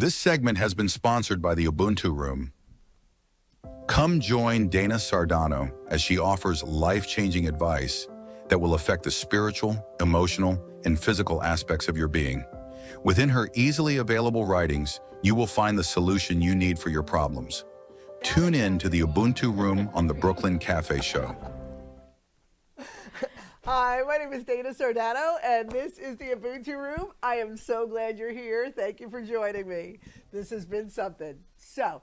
This segment has been sponsored by the Ubuntu Room. Come join Dana Sardano as she offers life-changing advice that will affect the spiritual, emotional, and physical aspects of your being. Within her easily available writings, you will find the solution you need for your problems. Tune in to the Ubuntu Room on the Brooklyn Cafe Show. Hi, my name is Dana Sardano, and this is the Ubuntu Room. I am so glad you're here. Thank you for joining me. This has been something. So,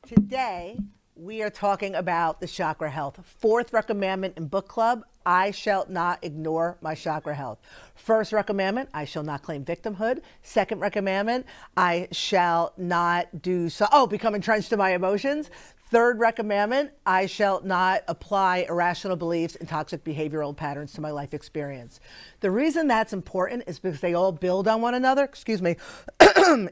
today we are talking about the chakra health. Fourth recommandment in book club, I shall not ignore my chakra health. First recommandment, I shall not claim victimhood. Second recommandment, I shall not become entrenched in my emotions. Third recommandment, I shall not apply irrational beliefs and toxic behavioral patterns to my life experience. The reason that's important is because they all build on one another,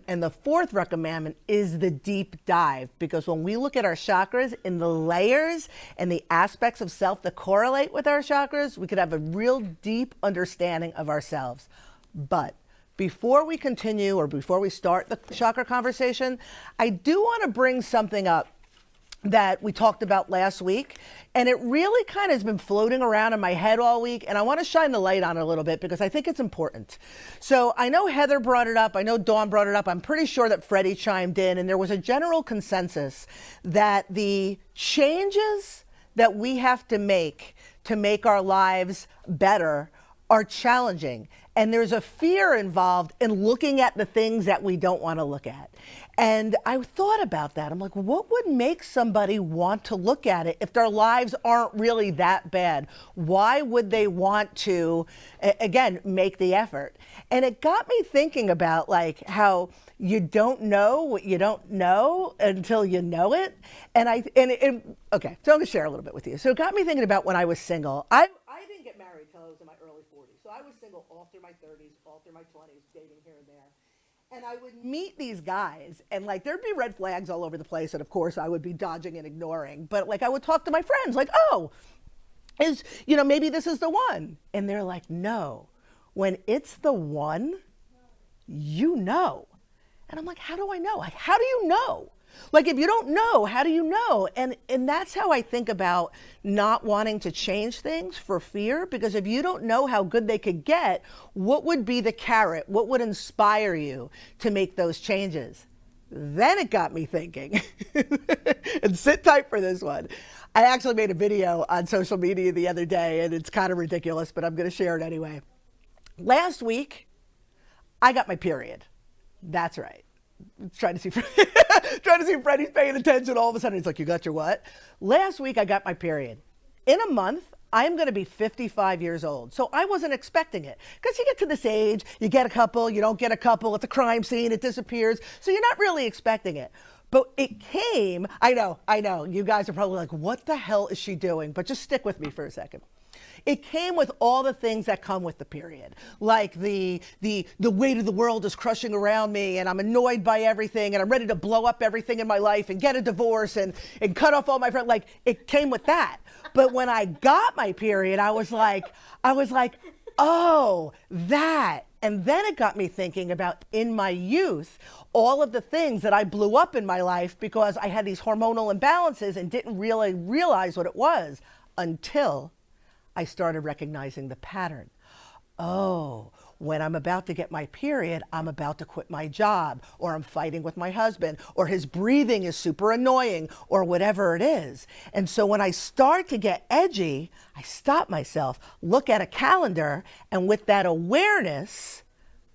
And the fourth recommendment is the deep dive, because when we look at our chakras in the layers and the aspects of self that correlate with our chakras, we could have a real deep understanding of ourselves. But before we continue, or before we start the chakra conversation, I do want to bring something up that we talked about last week, and it really kind of has been floating around in my head all week, and I want to shine the light on it a little bit because I think it's important. So I know Heather brought it up, I know Dawn brought it up, I'm pretty sure that Freddie chimed in, and there was a general consensus that the changes that we have to make our lives better are challenging. And there's a fear involved in looking at the things that we don't want to look at. And I thought about that. I'm like, what would make somebody want to look at it if their lives aren't really that bad? Why would they want to, again, make the effort? And it got me thinking about like how you don't know what you don't know until you know it. Okay, so I'm gonna share a little bit with you. So it got me thinking about when I was single. I didn't get married till I was in my early 40s. So I was single all through my 30s, all through my 20s, dating here and there. And I would meet these guys, and like there'd be red flags all over the place, and of course I would be dodging and ignoring. But like I would talk to my friends, like, oh, maybe this is the one. And they're like, no. When it's the one, you know. And I'm like, how do I know? Like, how do you know? Like, if you don't know, how do you know? And that's how I think about not wanting to change things for fear, because if you don't know how good they could get, what would be the carrot? What would inspire you to make those changes? Then it got me thinking, and sit tight for this one. I actually made a video on social media the other day, and it's kind of ridiculous, but I'm going to share it anyway. Last week, I got my period. That's right. Trying to see if Freddie's paying attention. All of a sudden, he's like, you got your what? Last week, I got my period. In a month, I'm going to be 55 years old. So I wasn't expecting it. Because you get to this age, you get a couple, you don't get a couple. At the crime scene, it disappears. So you're not really expecting it. But it came, I know. You guys are probably like, what the hell is she doing? But just stick with me for a second. It came with all the things that come with the period, like the weight of the world is crushing around me, and I'm annoyed by everything, and I'm ready to blow up everything in my life and get a divorce and cut off all my friends. Like, it came with that. But when I got my period, I was like, oh, that. And then it got me thinking about, in my youth, all of the things that I blew up in my life because I had these hormonal imbalances and didn't really realize what it was until I started recognizing the pattern. Oh, when I'm about to get my period, I'm about to quit my job, or I'm fighting with my husband, or his breathing is super annoying, or whatever it is. And so when I start to get edgy, I stop myself, look at a calendar, and with that awareness,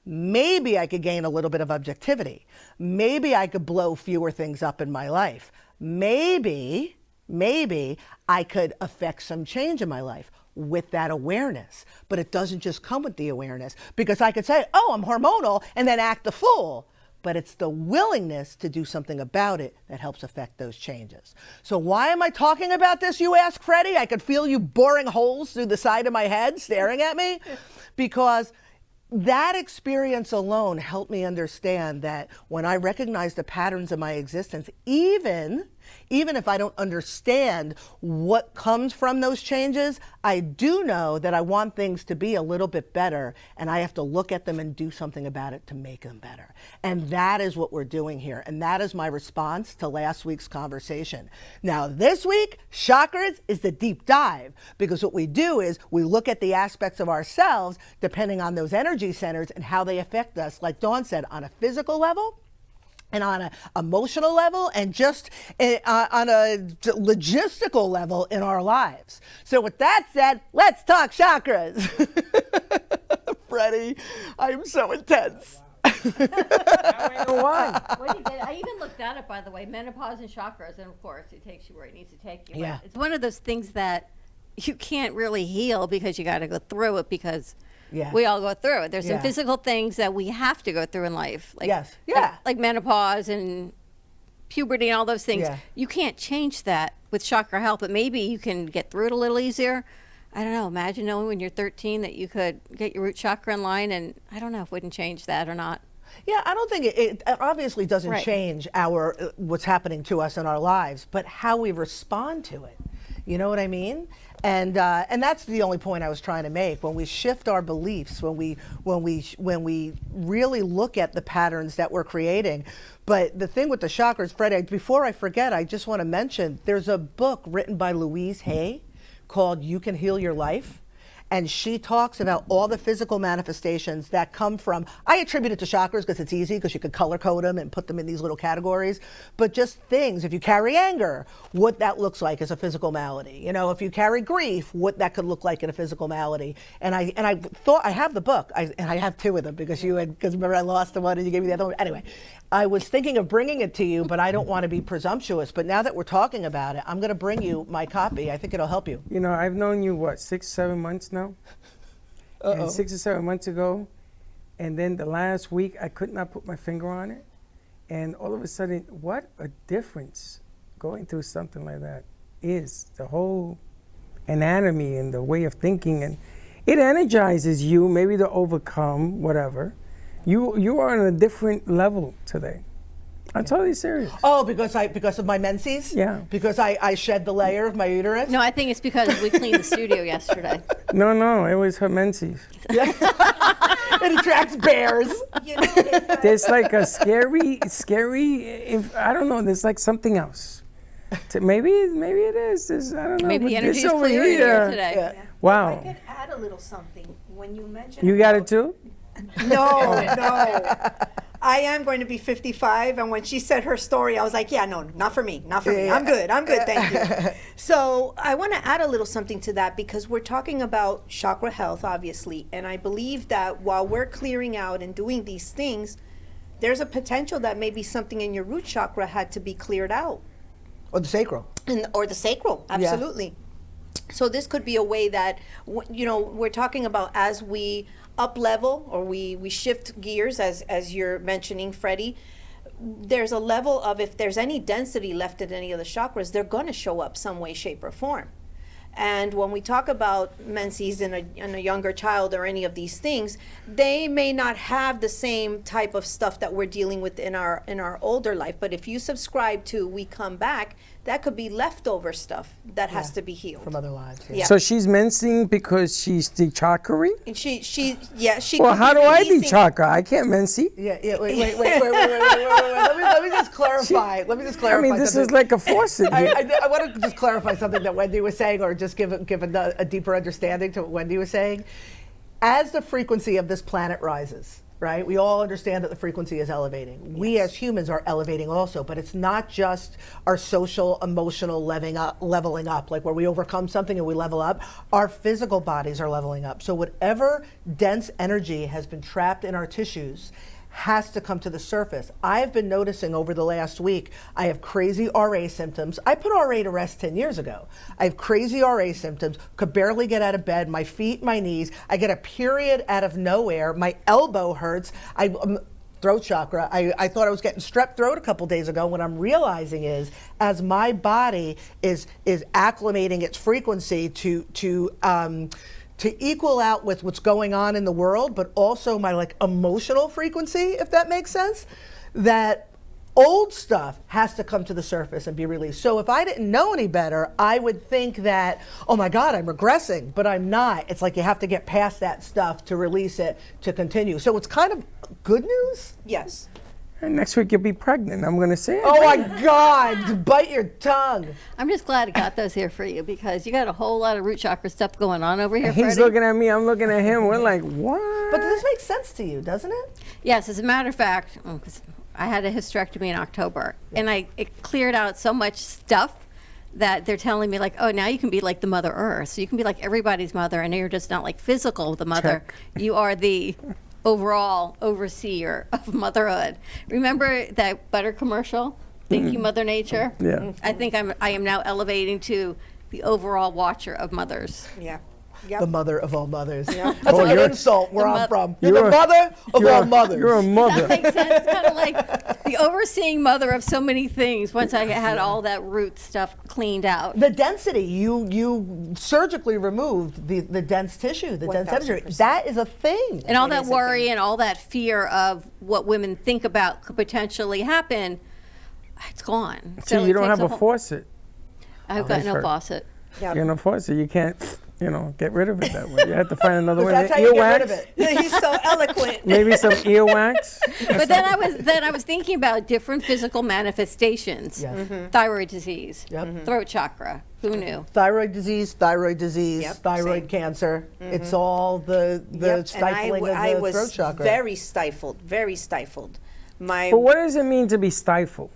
maybe I could gain a little bit of objectivity. Maybe I could blow fewer things up in my life. Maybe I could affect some change in my life with that awareness. But it doesn't just come with the awareness, because I could say, oh, I'm hormonal, and then act the fool. But it's the willingness to do something about it that helps affect those changes. So why am I talking about this, you ask, Freddie? I could feel you boring holes through the side of my head staring at me. Because that experience alone helped me understand that when I recognize the patterns of my existence, even Even if I don't understand what comes from those changes, I do know that I want things to be a little bit better, and I have to look at them and do something about it to make them better. And that is what we're doing here. And that is my response to last week's conversation. Now, this week, chakras is the deep dive, because what we do is we look at the aspects of ourselves depending on those energy centers and how they affect us, like Dawn said, on a physical level, and on an emotional level, and just on a logistical level in our lives. So with that said, let's talk chakras. Freddie, I'm so intense. Why? I even looked that up, by the way, menopause and chakras, and of course it takes you where it needs to take you. Yeah. It's one of those things that you can't really heal because you got to go through it, because we all go through it. There's some physical things that we have to go through in life. Like, Yes. Yeah. Like menopause and puberty and all those things. Yeah. You can't change that with chakra health, but maybe you can get through it a little easier. I don't know. Imagine knowing when you're 13 that you could get your root chakra in line, and I don't know if it wouldn't change that or not. Yeah, I don't think it obviously doesn't Right. change our what's happening to us in our lives, but how we respond to it. You know what I mean? And that's the only point I was trying to make. When we shift our beliefs, when we really look at the patterns that we're creating. But the thing with the chakras, Fred, before I forget, I just want to mention there's a book written by Louise Hay called "You Can Heal Your Life." And she talks about all the physical manifestations that come from, I attribute it to chakras because it's easy, because you could color code them and put them in these little categories, but just things, if you carry anger, what that looks like as a physical malady. You know, if you carry grief, what that could look like in a physical malady. And I thought, I have the book, and I have two of them because remember I lost the one and you gave me the other one. Anyway, I was thinking of bringing it to you, but I don't want to be presumptuous. But now that we're talking about it, I'm going to bring you my copy. I think it'll help you. You know, I've known you, 6-7 months now? And 6 or 7 months ago, and then the last week, I could not put my finger on it. And all of a sudden, what a difference going through something like that is. The whole anatomy and the way of thinking, and it energizes you, maybe to overcome whatever. You are on a different level today. I'm totally serious. Oh, because of my menses? Yeah. Because I shed the layer of my uterus? No, I think it's because we cleaned the studio yesterday. No, it was her menses. It attracts bears. You know, There's like a scary, I don't know, there's like something else. Maybe it is. I don't know. Maybe the energy is over clear here today. Yeah. Wow. If I could add a little something. When you mentioned You got it too? No. I am going to be 55, and when she said her story, I was like, yeah, no, not for me. I'm good, thank you. So I want to add a little something to that, because we're talking about chakra health, obviously, and I believe that while we're clearing out and doing these things, there's a potential that maybe something in your root chakra had to be cleared out. Or the sacral. Or the sacral, absolutely. So this could be a way that, we're talking about as we up level, or we shift gears, as you're mentioning, Freddie, there's a level of, if there's any density left in any of the chakras, they're going to show up some way, shape, or form. And when we talk about menses in a younger child or any of these things, they may not have the same type of stuff that we're dealing with in our older life. But if you subscribe to We Come Back, that could be leftover stuff that has to be healed From other lives. Yeah. So she's mensing because she's dechakra? And she Well, could how be do I releasing- dechakra? I can't mense. Yeah. Wait. Let me just clarify. I mean, this is like a faucet. I want to just clarify something that Wendy was saying, or just give a deeper understanding to what Wendy was saying. As the frequency of this planet rises, right? We all understand that the frequency is elevating. Yes. We as humans are elevating also, but it's not just our social, emotional leveling up, like where we overcome something and we level up. Our physical bodies are leveling up. So whatever dense energy has been trapped in our tissues has to come to the surface. I've been noticing over the last week, I have crazy RA symptoms. I put RA to rest 10 years ago. I have crazy RA symptoms, could barely get out of bed, my feet, my knees. I get a period out of nowhere. My elbow hurts. Throat chakra. I thought I was getting strep throat a couple days ago. What I'm realizing is, as my body is acclimating its frequency to equal out with what's going on in the world, but also my emotional frequency, if that makes sense, that old stuff has to come to the surface and be released. So if I didn't know any better, I would think that, oh my God, I'm regressing, but I'm not. It's like you have to get past that stuff to release it to continue. So it's kind of good news. Yes. And next week you'll be pregnant. I'm going to say it. Oh my God, bite your tongue. I'm just glad I got those here for you because you got a whole lot of root chakra stuff going on over here, He's Freddie. looking at me, I'm looking at him. We're like, what? But this makes sense to you, doesn't it? Yes, as a matter of fact, 'cause I had a hysterectomy in October, and it cleared out so much stuff that they're telling me, like, oh, now you can be like the Mother Earth. So you can be like everybody's mother, and you're just not like physical the mother. Check. You are the overall overseer of motherhood. Remember that butter commercial? Thank you, Mother Nature. Yeah. I think I am now elevating to the overall watcher of mothers. Yeah. The mother of all mothers. That's Oh, like an you're- insult where The I'm mo- from. You're the mother of You're all a- mothers. You're a That mother. makes sense. Kind of like the overseeing mother of so many things. Once I had all that root stuff cleaned out. The density, you surgically removed the dense tissue, the dense tissue. 1000%. That is a thing. And all It that is a worry thing. and all that fear of what women think about could potentially happen, it's gone. So it you don't takes have a whole- faucet. I've got that's no hurt. faucet. Yeah. You're in a faucet. You can't, get rid of it that way. You have to find another way. That's how you get rid of it. He's so eloquent. Maybe some earwax. But then I was thinking about different physical manifestations. Yes. Thyroid disease, Yep. throat chakra. Who knew? Thyroid disease, Yep, thyroid same. cancer. It's all the Yep, stifling and I of the was throat chakra. very stifled, very stifled. But what does it mean to be stifled?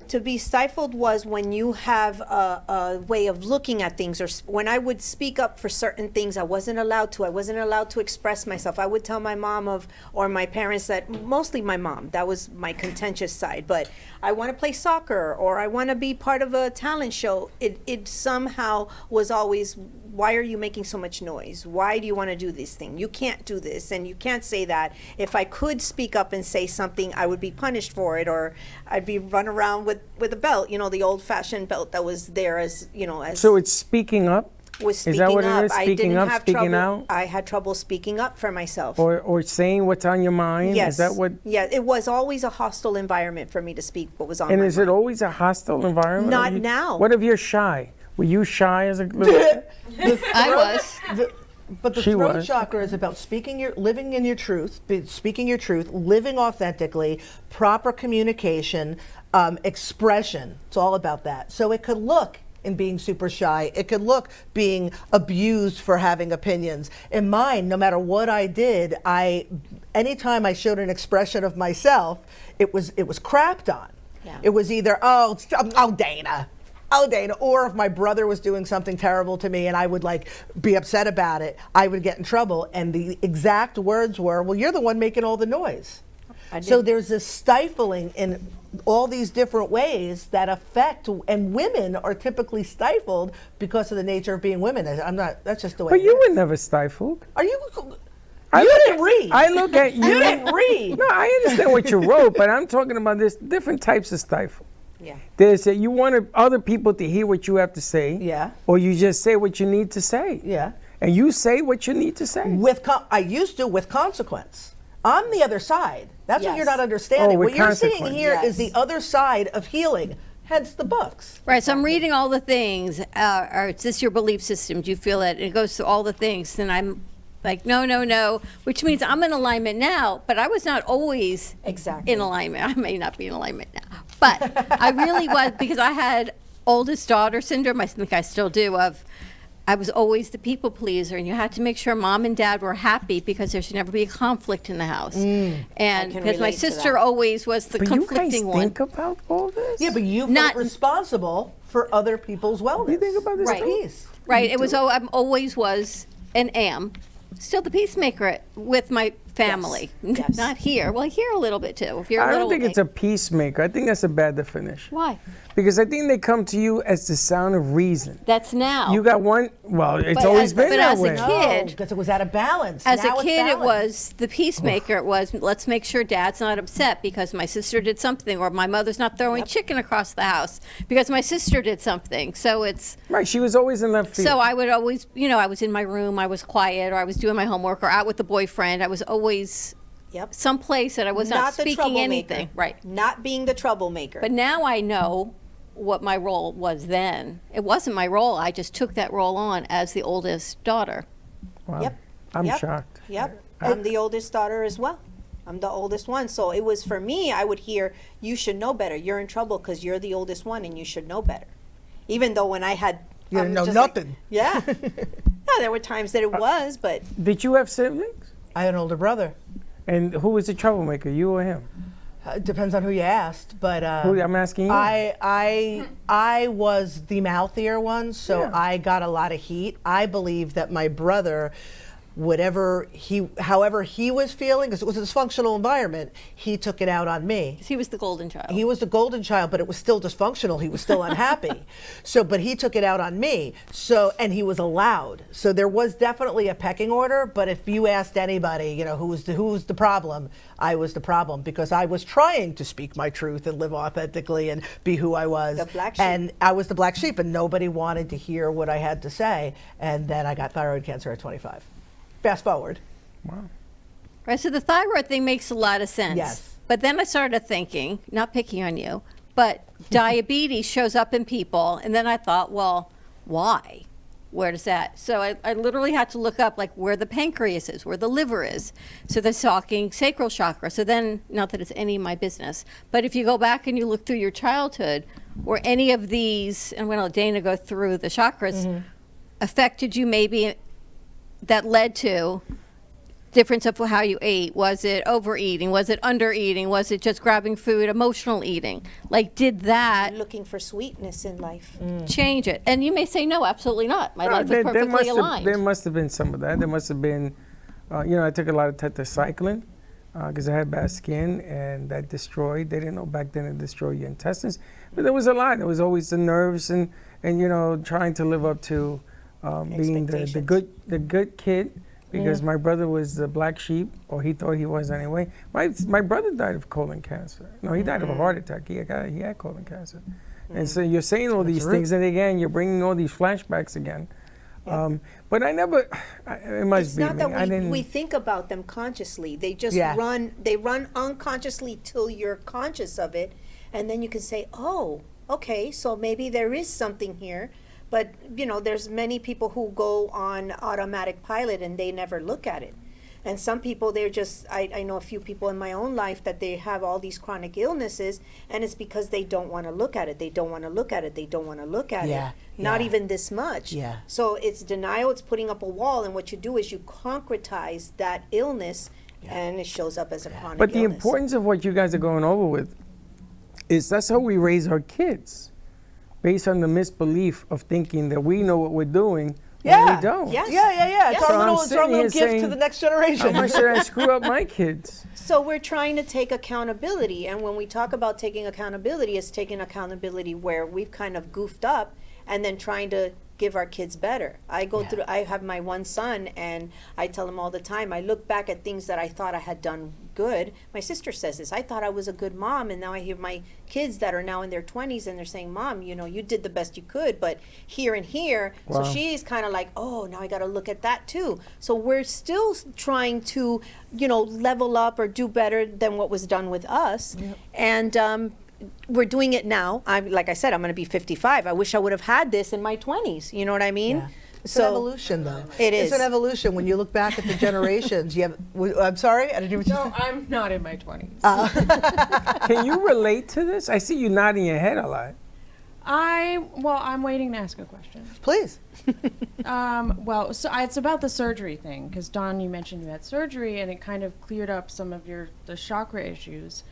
To be stifled was when you have a way of looking at things, or when I would speak up for certain things, I wasn't allowed to. I wasn't allowed to express myself. I would tell my mom or my parents that, mostly my mom, that was my contentious side. But I want to play soccer, or I want to be part of a talent show. It somehow was always, why are you making so much noise? Why do you want to do this thing? You can't do this, and you can't say that. If I could speak up and say something, I would be punished for it, or I'd be run around with a belt, the old-fashioned belt that was there as. So it's speaking up? Was Is speaking that what it up. is? I Speaking didn't up, have speaking trouble. out? I had trouble speaking up for myself. Or saying what's on your mind? Yes. Is that what? Yeah, it was always a hostile environment for me to speak what was on And my is mind. it always a hostile environment? Not Or you- now. What if you're shy? Were you shy as a little? I was. But the She throat was. chakra is about living in your truth, speaking your truth, living authentically, proper communication, expression. It's all about that. So it could look in being super shy. It could look being abused for having opinions. In mine, no matter what I did, anytime I showed an expression of myself, it was crapped on. Yeah. It was either, Dana. Oh, Dana. Or if my brother was doing something terrible to me and I would be upset about it, I would get in trouble. And the exact words were, well, you're the one making all the noise. So there's this stifling in all these different ways that affect, and women are typically stifled because of the nature of being women. That's just the way But it you is. were never stifled. Are you? I You look didn't at- read. I look at you. You didn't read. No, I understand what you wrote, but I'm talking about this different types of stifle. Yeah. There's that you want other people to hear what you have to say. Yeah. Or you just say what you need to say. Yeah. And you say what you need to say. I used to with consequence. I'm the other side. That's what you're Yes. not understanding. Oh, with What you're seeing consequence. here is Yes. the other side of healing. Hence the books. Right, so I'm reading all the things. Is this your belief system? Do you feel it? It goes through all the things. And I'm like, no, which means I'm in alignment now, but I was not always Exactly. in alignment. I may not be in alignment now, but I really was, because I had oldest daughter syndrome. I think I still do, I was always the people pleaser, and you had to make sure mom and dad were happy because there should never be a conflict in the house. And can because my relate to sister that. always was the But you guys conflicting one. think about all this? Yeah, but you felt Not- responsible for other people's wellness. You think about this Right. too? Peace. Right. It was. I'm always was and am still the peacemaker with my family. Yes. Not here. Well, here a little bit too. If you're a I little don't think it's a peacemaker. I think that's a bad definition. Why? Because I think they come to you as the sound of reason. That's now. You got one, well, it's But always as- been but that as a way. kid- Because it was out of balance. As Now a it's kid, it balanced. was the peacemaker. It was, let's make sure dad's not upset because my sister did something, or my mother's not throwing chicken across the house because my sister did something. So it's, Right, she was always in left field. so I would always, I was in my room, I was quiet, or I was doing my homework, or out with the boyfriend. I was always Yep. someplace that I was not the speaking troublemaker. anything. Right. Not being the troublemaker. But now I know what my role was then. It wasn't my role. I just took that role on as the oldest daughter. Wow. Yep. I'm Yep. shocked. Yep. I'm the oldest daughter as well. I'm the oldest one. So it was for me, I would hear, you should know better. You're in trouble because you're the oldest one and you should know better. Even though when I had. You didn't know just nothing. Yeah. Yeah, there were times that it was, but Did you have siblings? I had an older brother. And who was the troublemaker, you or him? It depends on who you asked, but Who, I'm asking you. I was the mouthier one, so Yeah. I got a lot of heat. I believe that my brother, however he was feeling, because it was a dysfunctional environment, he took it out on me. 'Cause he was the golden child. He was the golden child, but it was still dysfunctional. He was still unhappy. But he took it out on me. And he was allowed. So there was definitely a pecking order. But if you asked anybody, who was the problem, I was the problem because I was trying to speak my truth and live authentically and be who I was. The black sheep. And I was the black sheep, and nobody wanted to hear what I had to say. And then I got thyroid cancer at 25. Fast forward. Right, so the thyroid thing makes a lot of sense. Yes. But then I started thinking, not picking on you, but diabetes shows up in people, and then I thought, well, why? Where does that? So I literally had to look up like where the pancreas is, where the liver is. So they're talking sacral chakra. So then, not that it's any of my business, but if you go back and you look through your childhood, were any of these, and I'm going to let Dana go through the chakras, affected you maybe that led to difference of how you ate? Was it overeating? Was it undereating? Was it just grabbing food, emotional eating? Like, did that looking for sweetness in life. change it? And you may say, no, absolutely not. My life is perfectly aligned. There must have been some of that. There must have been, I took a lot of tetracycline because I had bad skin, and that destroyed. They didn't know back then it destroyed your intestines. But there was a lot. There was always the nerves and trying to live up to being the good kid. Because my brother was the black sheep, or he thought he was anyway. My brother died of colon cancer. No, he died of a heart attack. He had colon cancer. And so you're saying all these things, and again, you're bringing all these flashbacks again. But I never, it must It's be not me. that we think about them consciously. They just run unconsciously till you're conscious of it. And then you can say, oh, okay, so maybe there is something here. But, there's many people who go on automatic pilot and they never look at it. And some people, they're just, I know a few people in my own life that they have all these chronic illnesses, and it's because they don't want to look at it. They don't want to look at it. They don't want to look at it. Not even this much. Yeah. So it's denial, it's putting up a wall, and what you do is you concretize that illness, and it shows up as a chronic But the illness. importance of what you guys are going over with is that's how we raise our kids. Based on the misbelief of thinking that we know what we're doing when we don't. Yes. Yeah. It's So our I'm little sitting here gift to saying, the next generation. How much did I screw up my kids? So we're trying to take accountability, and when we talk about taking accountability, it's taking accountability where we've kind of goofed up and then trying to give our kids better. I have my one son, and I tell him all the time, I look back at things that I thought I had done good. My sister says this, I thought I was a good mom, and now I hear my kids that are now in their 20s, and they're saying, Mom, you did the best you could, but here and here. Wow. So she's kind of like, oh, now I got to look at that too. So we're still trying to, level up or do better than what was done with us. And we're doing it now. Like I said, I'm going to be 55. I wish I would have had this in my 20s. You know what I mean? Yeah. It's an evolution, though. It is. It's an evolution. When you look back at the generations, I'm sorry? I didn't hear what you No, said. I'm not in my 20s. Can you relate to this? I see you nodding your head a lot. I'm waiting to ask a question. Please. So it's about the surgery thing, because Dawn, you mentioned you had surgery, and it kind of cleared up some of the chakra issues.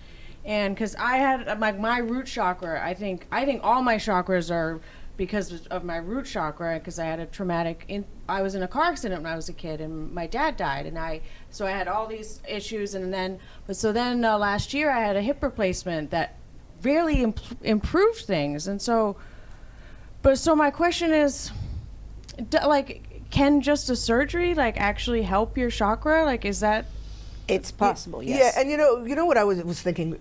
And because I had my root chakra, I think all my chakras are because of my root chakra, because I had a I was in a car accident when I was a kid, and my dad died, and so I had all these issues, and then last year I had a hip replacement that really improved things, and so my question is, can just a surgery actually help your chakra? Is that It's possible, yes. Yeah, and you know what I was thinking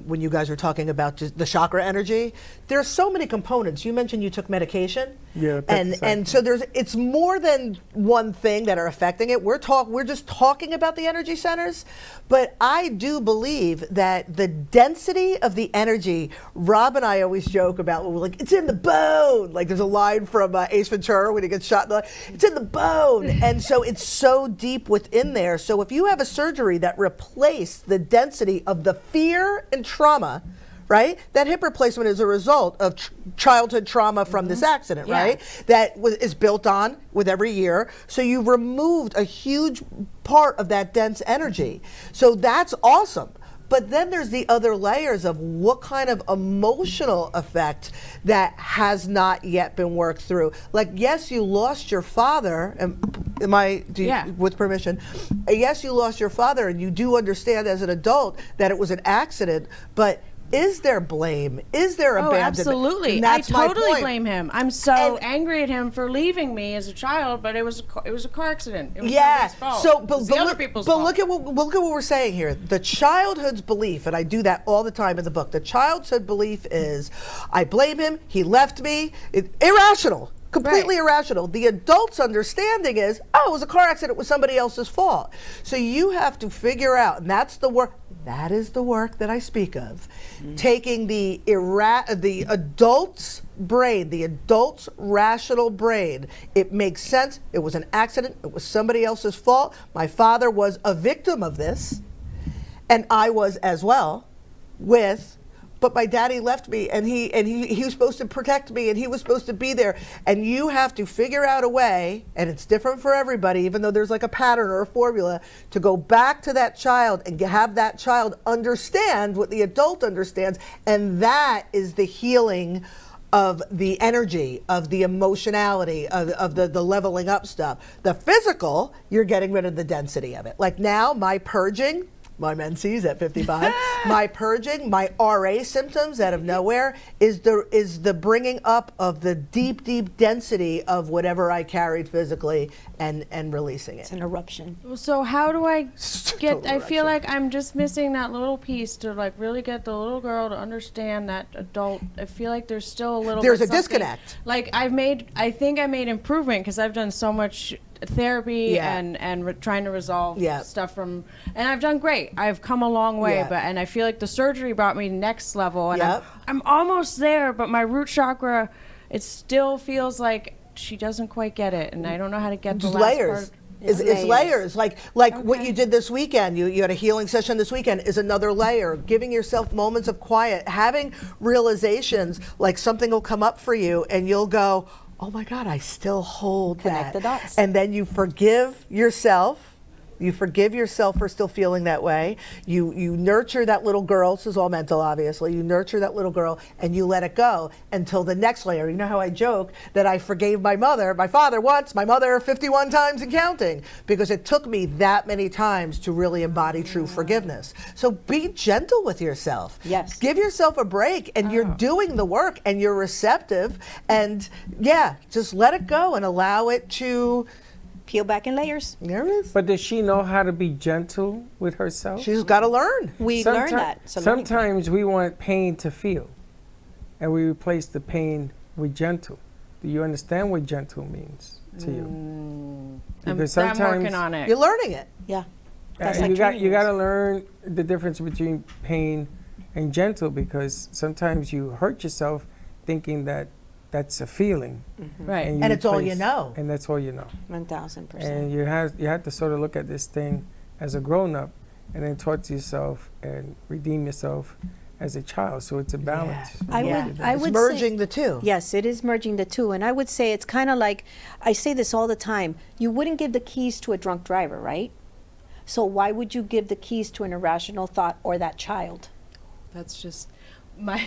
when you guys were talking about just the chakra energy. There are so many components. You mentioned you took medication. Yeah, and so it's more than one thing that are affecting it. We're just talking about the energy centers, but I do believe that the density of the energy. Rob and I always joke about, we're like, it's in the bone. Like there's a line from Ace Ventura when he gets shot. It's in the bone, and so it's so deep within there. So if you have a surgery that replaced the density of the fear and trauma, right? That hip replacement is a result of childhood trauma from this accident, right? That is built on with every year. So you've removed a huge part of that dense energy. So that's awesome. But then there's the other layers of what kind of emotional effect that has not yet been worked through. Like, yes, you lost your father. With permission? Yes, you lost your father, and you do understand as an adult that it was an accident, but is there blame? Is there abandonment? Absolutely. And that's I totally my point. blame him. I'm so angry at him for leaving me as a child, but it was a car accident. It was nobody's fault. So, It was the other people's fault. look at what we're saying here. The childhood's belief, and I do that all the time in the book. The childhood belief is, I blame him. He left me. Irrational. Completely irrational. The adult's understanding is, oh, it was a car accident. It was somebody else's fault. So you have to figure out, and that's the work. That is the work that I speak of. Taking the adult's brain, the adult's rational brain. It makes sense. It was an accident. It was somebody else's fault. My father was a victim of this, and I was as well. But my daddy left me, and he was supposed to protect me, and he was supposed to be there. And you have to figure out a way, and it's different for everybody, even though there's like a pattern or a formula, to go back to that child and have that child understand what the adult understands. And that is the healing of the energy, of the emotionality, of the leveling up stuff. The physical, you're getting rid of the density of it. Like now, my purging, my menses at 55, my purging, my RA symptoms out of nowhere is the bringing up of the deep, deep density of whatever I carried physically and releasing it. It's an eruption. So how do I get, Total I feel eruption. like I'm just missing that little piece to like really get the little girl to understand that adult. I feel like there's still a little There's bit a something- disconnect. Like I think I made improvement because I've done so much therapy Yeah. and trying to resolve Yeah. stuff from, and I've done great. I've come a long way, Yeah. and I feel like the surgery brought me next level, and Yep. I'm almost there, but my root chakra, it still feels like she doesn't quite get it, and I don't know how to get the Just last layers. part. It's layers. Like what you did this weekend. You had a healing session this weekend is another layer. Giving yourself moments of quiet, having realizations, like something will come up for you and you'll go, oh my God, I still hold Connect that. the dots. And then you forgive yourself. You forgive yourself for still feeling that way. You nurture that little girl. This is all mental, obviously. You nurture that little girl and you let it go until the next layer. You know how I joke that I forgave my father once, my mother 51 times and counting, because it took me that many times to really embody true forgiveness. So be gentle with yourself. Yes. Give yourself a break, and you're doing the work and you're receptive, and just let it go and allow it to. Peel back in layers. There it is. But does she know how to be gentle with herself? She's got to learn. We learned that. It's a learning Sometimes we want pain to feel, and we replace the pain with gentle. Do you understand what gentle means to you? I'm working on it. You're learning it. Yeah. That's you like got training to wheels. learn the difference between pain and gentle, because sometimes you hurt yourself thinking that that's a feeling, Right. you And it's all you replace- know. and that's all you know. 1000%. And you have to sort of look at this thing as a grown-up, and then talk to yourself and redeem yourself as a child. So it's a balance. I It's would merging say, the two. Yes, it is merging the two. And I would say it's kind of like, I say this all the time, you wouldn't give the keys to a drunk driver, right? So why would you give the keys to an irrational thought or that child? That's just I'm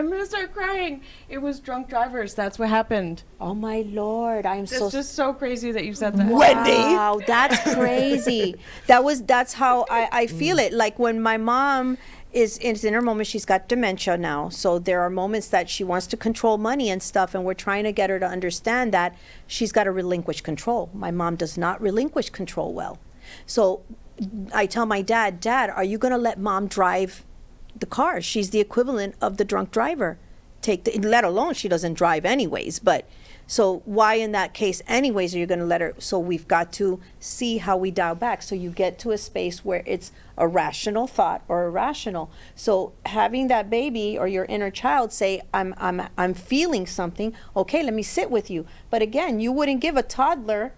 gonna start crying. It was drunk drivers. That's what happened. Oh my Lord, I am It's so just so crazy that you said that. Wendy. Wow, that's crazy. That's how I feel it. Like when my mom is in her moment, she's got dementia now. So there are moments that she wants to control money and stuff, and we're trying to get her to understand that she's got to relinquish control. My mom does not relinquish control well. So I tell my dad, Dad, are you going to let mom drive the car? She's the equivalent of the drunk driver. Let alone she doesn't drive anyways, but so why in that case anyways are you going to let her? So we've got to see how we dial back, so you get to a space where it's a rational thought or irrational. So having that baby or your inner child say, I'm feeling something, okay, let me sit with you. But again, you wouldn't give a toddler,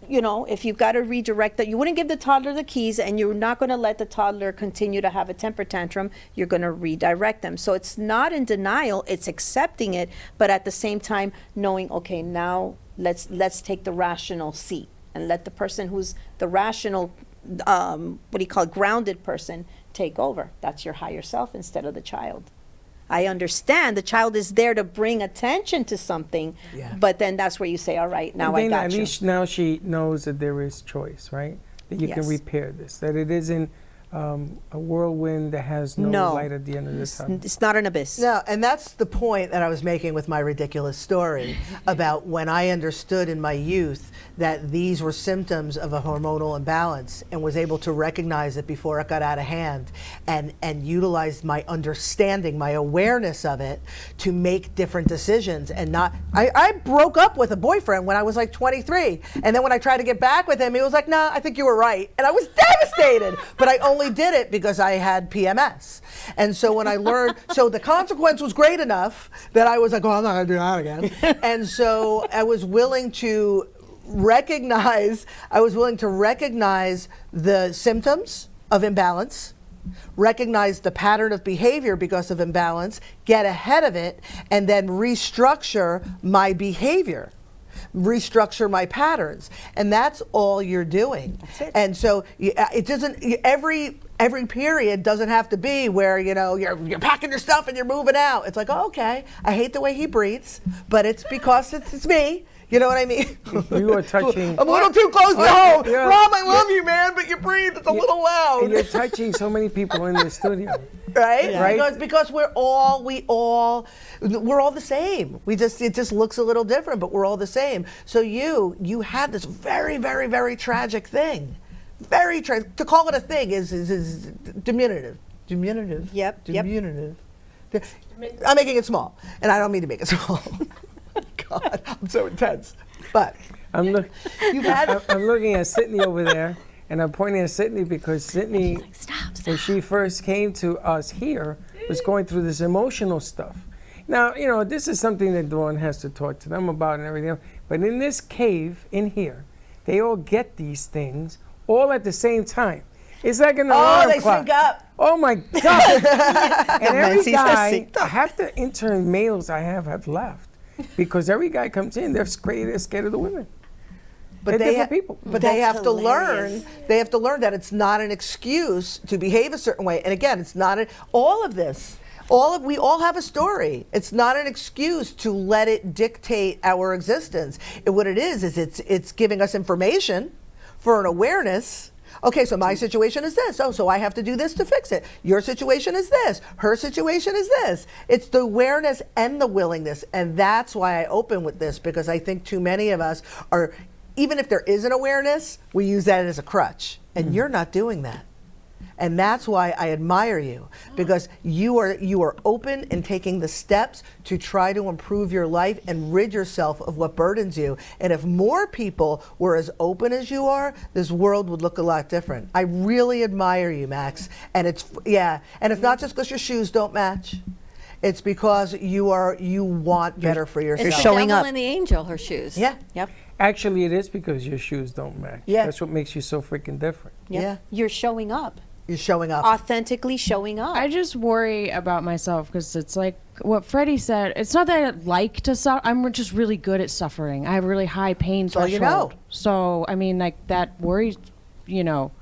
you know, if you've got to redirect that, you wouldn't give the toddler the keys, and you're not going to let the toddler continue to have a temper tantrum. You're going to redirect them. So it's not in denial, it's accepting it, but at the same time knowing, okay, now let's take the rational seat and let the person who's the rational, grounded person take over. That's your higher self instead of the child. I understand the child is there to bring attention to something, but then that's where you say, all right, now I got at you. least now she knows that there is choice, right? That you can Yes. repair this, that it isn't a whirlwind that has no light at the end of the tunnel. It's not an abyss. No, and that's the point that I was making with my ridiculous story about when I understood in my youth that these were symptoms of a hormonal imbalance and was able to recognize it before it got out of hand and utilized my understanding, my awareness of it to make different decisions and not. I broke up with a boyfriend when I was like 23. And then when I tried to get back with him, he was like, nah, I think you were right. And I was devastated. But I only did it because I had PMS. And so when I learned, so the consequence was great enough that I was like, oh, I'm not going to do that again. And so I was willing to recognize the symptoms of imbalance, recognize the pattern of behavior because of imbalance, get ahead of it, and then restructure my behavior, restructure my patterns. And that's all you're doing. That's it. And so it doesn't, every period doesn't have to be where, you know, you're packing your stuff and you're moving out. It's like, oh, okay, I hate the way he breathes, but it's because it's me. You know what I mean? You are touching. I'm a little too close to home. Yeah. Rob, I love you, man, but you breathe. It's a little loud. And you're touching so many people in the studio. Right? Yeah. Right? Because we're all the same. It just looks a little different, but we're all the same. So you had this very, very, very tragic thing. Very tragic. To call it a thing is diminutive. Diminutive. Yep. Diminutive. I'm making it small, and I don't mean to make it small. God, I'm so intense. But I'm looking at Sydney over there, and I'm pointing at Sydney because Sydney, when she first came to us here, was going through this emotional stuff. Now, you know, this is something that Dawn has to talk to them about and everything else. But in this cave in here, they all get these things all at the same time. It's like an alarm they clock. sync up. Oh my God! And every Menzies are guy, synced up. half the intern males I have left. Because every guy comes in, they're scared of the women. But They're different people. But they That's have to learn. hilarious. They have to learn that it's not an excuse to behave a certain way. And again, it's not all of this. We all have a story. It's not an excuse to let it dictate our existence. What it is it's giving us information for an awareness. Okay, so my situation is this. Oh, so I have to do this to fix it. Your situation is this. Her situation is this. It's the awareness and the willingness. And that's why I open with this, because I think too many of us are, even if there is an awareness, we use that as a crutch. And you're not doing that. And that's why I admire you, because you are open and taking the steps to try to improve your life and rid yourself of what burdens you. And if more people were as open as you are, this world would look a lot different. I really admire you, Max. And it's not just because your shoes don't match. It's because you want better for yourself. It's the showing devil up. and the angel, her shoes. Yeah. Yep. Actually, it is because your shoes don't match. Yeah. That's what makes you so freaking different. Yep. Yeah. You're showing up. You're showing up. Authentically showing up. I just worry about myself because it's like what Freddie said. It's not that I like to suffer. I'm just really good at suffering. I have really high pain all threshold. you know. So, I mean, like that worries, you know,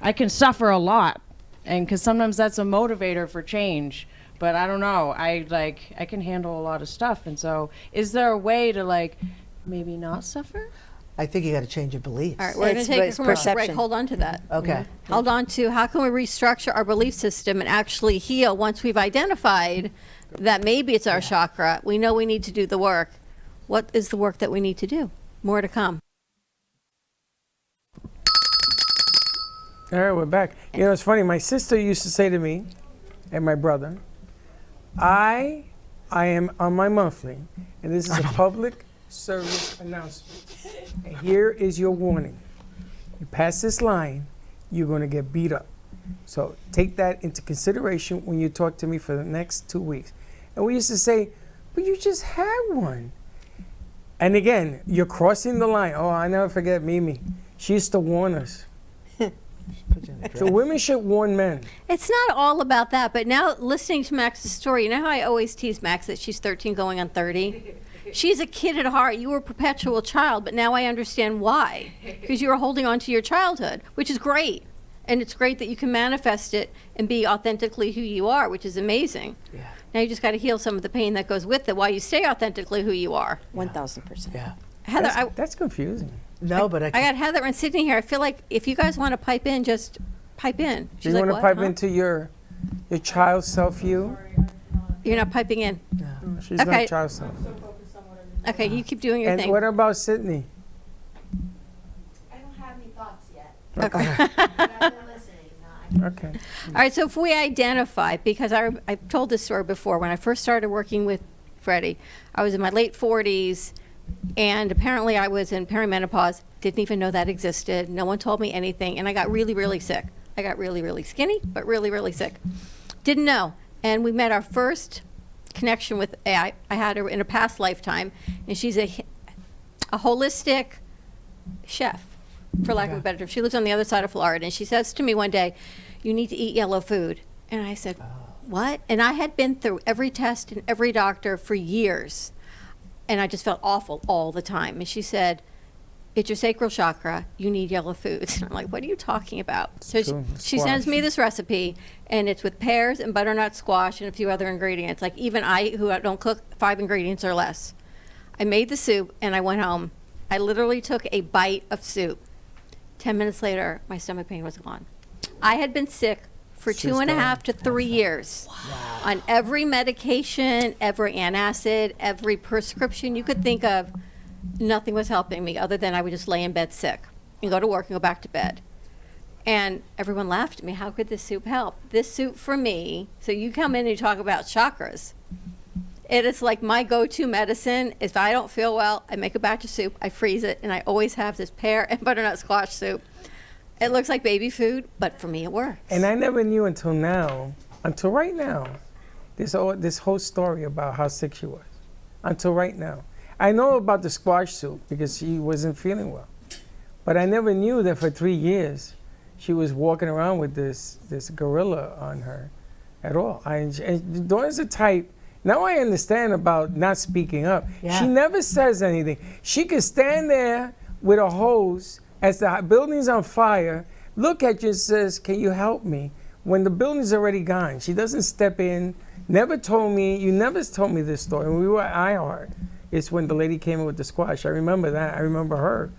I can suffer a lot. And because sometimes that's a motivator for change. But I don't know. I can handle a lot of stuff. And so is there a way to like maybe not suffer? I think you got to change your beliefs. All right, we're going to take a It's commercial break. perception. Hold on to that. Okay. Hold on to how can we restructure our belief system and actually heal once we've identified that maybe it's our chakra. We know we need to do the work. What is the work that we need to do? More to come. All right, we're back. You know, it's funny. My sister used to say to me, and my brother, I am on my monthly, and this is a public service announcement. And here is your warning. You pass this line, you're going to get beat up. So take that into consideration when you talk to me for the next 2 weeks. And we used to say, but you just had one. And again, you're crossing the line. Oh, I never forget Mimi. She used to warn us. So women should warn men. It's not all about that, but now listening to Max's story, you know how I always tease Max that she's 13 going on 30? She's a kid at heart. You were a perpetual child, but now I understand why. Because you were holding on to your childhood, which is great. And it's great that you can manifest it and be authentically who you are, which is amazing. Yeah. Now you just got to heal some of the pain that goes with it while you stay authentically who you are. 1,000%. Yeah. Heather, That's confusing. No, but I got Heather and Sydney here. I feel like if you guys want to pipe in, just pipe in. Do She's you like, want to "What, pipe huh?" into your child self you? You're not piping in. She's Okay. not child self. Okay, you keep doing your And thing. what about Sydney? I don't have any thoughts yet. Okay. But I've been listening. Okay. All right, so if we identify, because I've told this story before, when I first started working with Freddie, I was in my late 40s, and apparently I was in perimenopause, didn't even know that existed. No one told me anything, and I got really, really sick. I got really, really skinny, but really, really sick. Didn't know. And we met our first connection with, I had her in a past lifetime, and she's a holistic chef, for lack of a better term. She lives on the other side of Florida, and she says to me one day, you need to eat yellow food. And I said, what? And I had been through every test and every doctor for years, and I just felt awful all the time. And she said, it's your sacral chakra, you need yellow foods. And I'm like, what are you talking about? So true. she sends me this recipe, and it's with pears and butternut squash and a few other ingredients. Like even I, who don't cook, 5 ingredients or less. I made the soup, and I went home. I literally took a bite of soup. 10 minutes later, my stomach pain was gone. I had been sick for She's 2.5 to 3 years on every medication, every antacid, every prescription you could think of. Nothing was helping me other than I would just lay in bed sick and go to work and go back to bed. And everyone laughed at me. How could this soup help? This soup for me, so you come in and you talk about chakras. It is like my go-to medicine. If I don't feel well, I make a batch of soup, I freeze it, and I always have this pear and butternut squash soup. It looks like baby food, but for me it works. And I never knew until right now, this whole story about how sick she was. Until right now. I know about the squash soup because she wasn't feeling well. But I never knew that for 3 years she was walking around with this gorilla on her at all. And Dawn's the type, now I understand about not speaking up. Yeah. She never says anything. She could stand there with a hose as the building's on fire, look at you and says, can you help me? When the building's already gone. She doesn't step in, never told me, you never told me this story. When we were at iHeart, it's when the lady came in with the squash. I remember that. I remember her.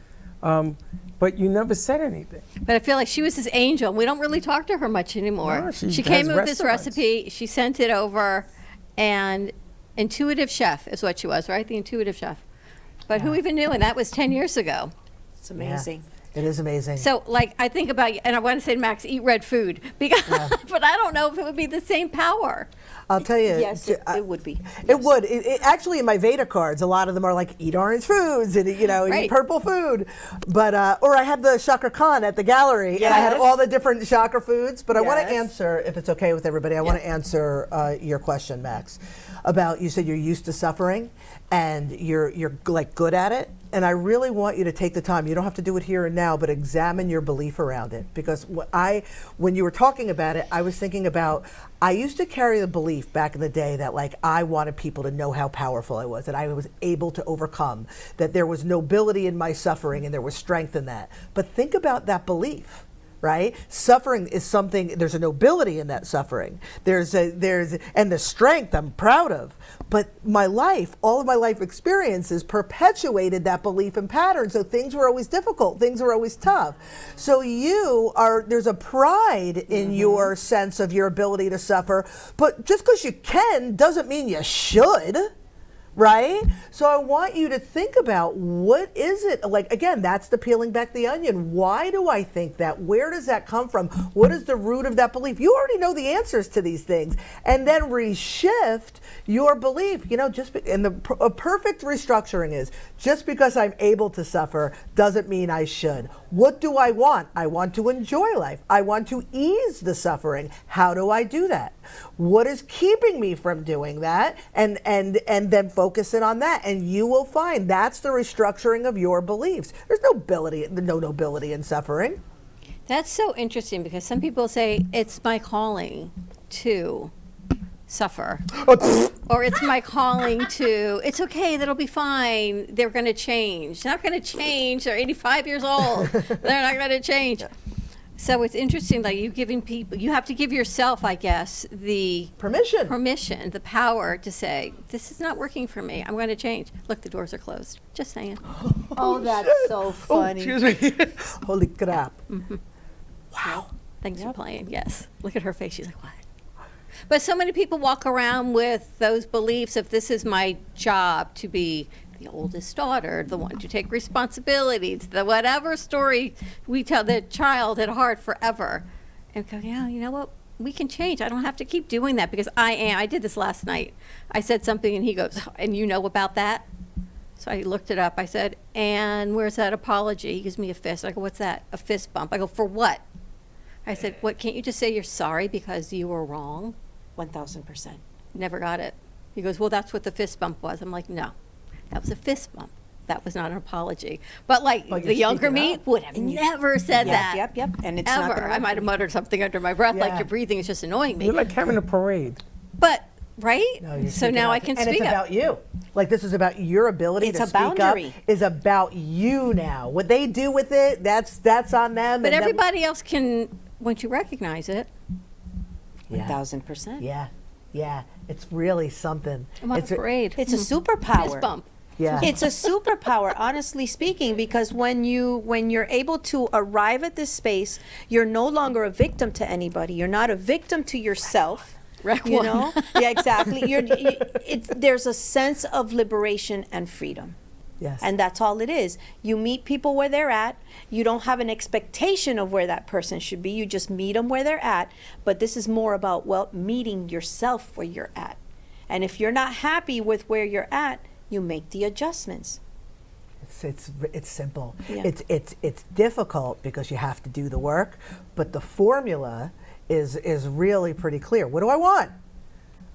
But you never said anything. But I feel like she was this angel. We don't really talk to her much anymore. No, she came has in with this restaurants. recipe. She sent it over, and intuitive chef is what she was, right? The intuitive chef. But who even knew? And that was 10 years ago. It's amazing. It is amazing. So, like, I think about, and I want to say to Max, eat red food, because, but I don't know if it would be the same power. I'll tell you. Yes, it would be. It would. It actually, in my Veda cards, a lot of them are like eat orange foods and Right. eat purple food. But or I have the Chakra Khan at the gallery, and I had Yes. all the different chakra foods. But I want to Yes. answer, if it's okay with everybody, I want to answer your question, Max, about you said you're used to suffering and you're like good at it. And I really want you to take the time. You don't have to do it here and now, but examine your belief around it. Because when you were talking about it, I was thinking about, I used to carry the belief back in the day that like I wanted people to know how powerful I was, that I was able to overcome, that there was nobility in my suffering and there was strength in that. But think about that belief. Right? Suffering is something, there's a nobility in that suffering. And the strength I'm proud of. But my life, all of my life experiences perpetuated that belief and pattern. So things were always difficult. Things were always tough. So there's a pride in your sense of your ability to suffer. But just because you can doesn't mean you should. right? So I want you to think about, what is it? Like, again, that's the peeling back the onion. Why do I think that? Where does that come from? What is the root of that belief? You already know the answers to these things. And then reshift your belief. You know, a perfect restructuring is, just because I'm able to suffer doesn't mean I should. What do I want? I want to enjoy life. I want to ease the suffering. How do I do that? What is keeping me from doing that? And then focus it on that, and you will find that's the restructuring of your beliefs. There's no nobility in suffering. That's so interesting, because some people say it's my calling to suffer. Or it's my calling to, it's okay, that'll be fine, they're going to change. They're not going to change, they're 85 years old. They're not going to change. So it's interesting that you giving people, you have to give yourself, I guess, the permission, the power to say, this is not working for me, I'm going to change. Look, the doors are closed. Just saying. Oh, that's so funny. Oh, excuse me. Holy crap. Mm-hmm. Wow. Thanks for playing. Yes. Look at her face. She's like, what? But so many people walk around with those beliefs of, this is my job to be the oldest daughter, the one to take responsibilities, the whatever story we tell the child at heart forever. And go, yeah, you know what? We can change. I don't have to keep doing that, because I did this last night. I said something and he goes, and you know about that? So I looked it up. I said, and where's that apology? He gives me a fist. I go, what's that? A fist bump. I go, for what? I said, what, can't you just say you're sorry because you were wrong? 1,000%. Never got it. He goes, well, that's what the fist bump was. I'm like, no, that was a fist bump. That was not an apology. But like, the younger me would have never said that. Yep. And it's ever. not gonna I might have muttered something under my breath, like, Yeah. your breathing is just annoying me. You're like having a parade. But, right? No, you're So speaking now up. I can and speak it's up. about you. Like, this is about your ability It's to a speak up. boundary. Is about you now. What they do with it, that's on them. But and everybody else can, once you recognize it. 1,000%. Yeah. It's really something. I'm on a parade. It's a superpower. Fist bump. Yeah. It's a superpower, honestly speaking, because when you're able to arrive at this space, you're no longer a victim to anybody. You're not a victim to yourself. Rec You one. know? Yeah, exactly. There's a sense of liberation and freedom. Yes. And that's all it is. You meet people where they're at. You don't have an expectation of where that person should be. You just meet them where they're at. But this is more about, well, meeting yourself where you're at. And if you're not happy with where you're at, you make the adjustments. It's simple. Yeah. It's difficult because you have to do the work, but the formula is really pretty clear. What do I want?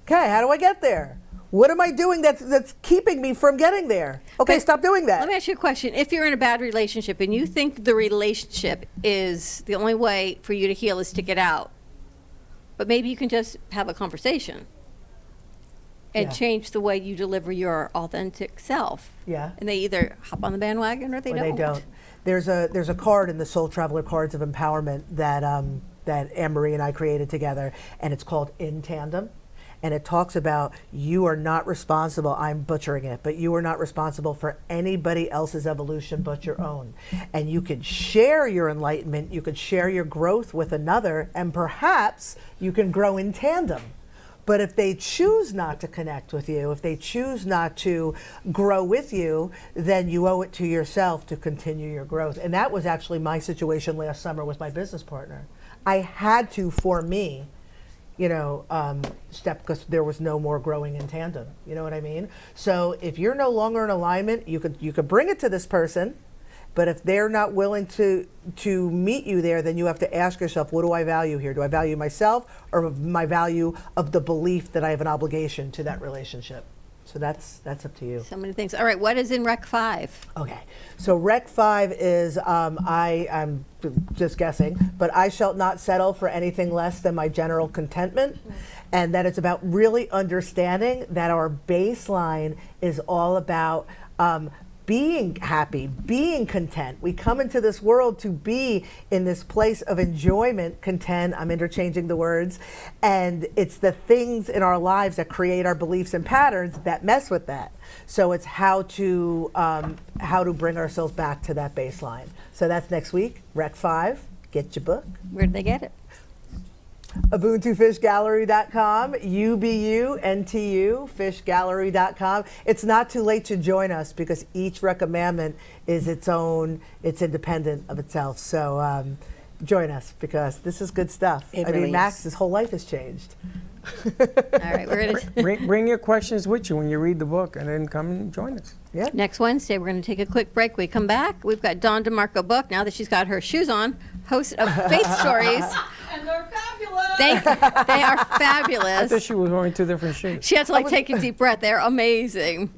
Okay, how do I get there? What am I doing that's keeping me from getting there? Okay, But stop doing that. Let me ask you a question. If you're in a bad relationship and you think the relationship is the only way for you to heal is to get out, but maybe you can just have a conversation and Yeah. change the way you deliver your authentic self. Yeah. And they either hop on the bandwagon or they Or don't. they don't. There's a card in the Soul Traveler Cards of Empowerment that Anne-Marie and I created together, and it's called In Tandem. And it talks about, you are not responsible, I'm butchering it, but you are not responsible for anybody else's evolution but your own. And you can share your enlightenment, you could share your growth with another, and perhaps you can grow in tandem. But if they choose not to connect with you, if they choose not to grow with you, then you owe it to yourself to continue your growth. And that was actually my situation last summer with my business partner. I had to, for me, step, because there was no more growing in tandem. You know what I mean? So if you're no longer in alignment, you could bring it to this person, but if they're not willing to meet you there, then you have to ask yourself, what do I value here? Do I value myself, or my value of the belief that I have an obligation to that relationship? So that's up to you. So many things. All right, what is in Rec 5? Okay, so Rec 5 is, I'm just guessing, but I shall not settle for anything less than my general contentment. And that it's about really understanding that our baseline is all about being happy, being content. We come into this world to be in this place of enjoyment, content, I'm interchanging the words, and it's the things in our lives that create our beliefs and patterns that mess with that. So it's how to bring ourselves back to that baseline. So that's next week, Rec 5, get your book. Where did they get it? UbuntuFishGallery.com, UBUNTU, fishgallery.com. It's not too late to join us because each recommandment is its own, it's independent of itself. So join us because this is good stuff. It I really mean, Max, is. his whole life has changed. All right, we're going to. Bring your questions with you when you read the book, and then come and join us. Yeah. Next Wednesday, we're going to take a quick break. We come back. We've got Dawn DeMarco Book, now that she's got her shoes on, host of Faith Stories. And they're fabulous. They are I fabulous. thought she was wearing two different shoes. She had to take a deep breath. They're amazing.